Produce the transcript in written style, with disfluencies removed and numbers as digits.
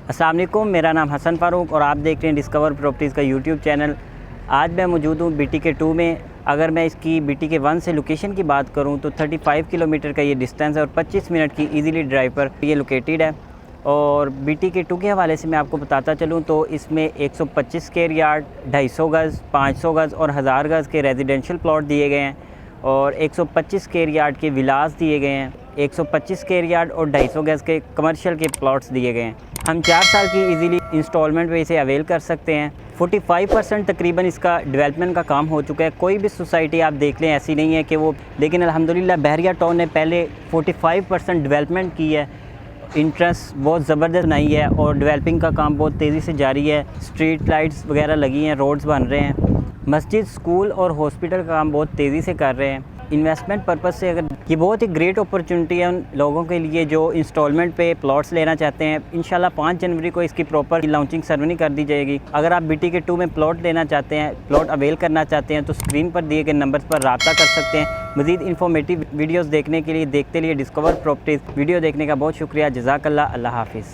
अस्सलाम वालेकुम, मेरा नाम हसन फ़ारूक और आप देख रहे हैं डिस्कवर प्रॉपर्टीज़ का यूट्यूब चैनल। आज मैं मौजूद हूँ BTK 2 में। अगर मैं इसकी BTK 1 से लोकेशन की बात करूँ तो 35 किलोमीटर का ये डिस्टेंस है और 25 मिनट की इजीली ड्राइव पर ये लोकेटेड है। और BTK 2 के हवाले से मैं आपको बताता चलूँ तो इसमें 125 स्क्वायर यार्ड, 250 गज़, 500 गज़ और 1000 गज़ के रेजिडेंशियल प्लॉट दिए गए हैं और 125 स्क्वायर यार्ड के विलास दिए गए हैं, 125 स्क्वायर यार्ड और 250 गज़ के कमर्शियल के प्लॉट्स दिए गए हैं। हम 4 साल की इजीली इंस्टॉलमेंट पे इसे अवेल कर सकते हैं। 45% तकरीबन इसका डेवलपमेंट का काम हो चुका है। कोई भी सोसाइटी आप देख लें ऐसी नहीं है कि वो, लेकिन अल्हम्दुलिल्लाह बहरिया टाउन ने पहले 45% डेवलपमेंट की है। इंटरेस्ट बहुत ज़बरदस्त बनाई है और डेवलपिंग का काम बहुत तेज़ी से जारी है। स्ट्रीट लाइट्स वगैरह लगी हैं, रोड्स बन रहे हैं, मस्जिद, स्कूल और हॉस्पिटल का काम बहुत तेज़ी से कर रहे हैं। इन्वेस्टमेंट पर्पज़ से अगर ये बहुत ही ग्रेट अपॉर्चुनिटी है उन लोगों के लिए जो इंस्टॉलमेंट पे प्लॉट्स लेना चाहते हैं। इंशाल्लाह 5 जनवरी को इसकी प्रॉपर लॉन्चिंग सेरेमनी कर दी जाएगी। अगर आप BTK 2 में प्लॉट लेना चाहते हैं, प्लॉट अवेल करना चाहते हैं तो स्क्रीन पर दिए गए नंबर्स पर रब्ता कर सकते हैं। मज़ीद इन्फॉर्मेटिव वीडियोज़ देखने के लिए देखते रहिए डिस्कवर प्रॉपर्टीज़। वीडियो देखने का बहुत शुक्रिया। जज़ाकल्लाह। अल्लाह हाफ़िज़।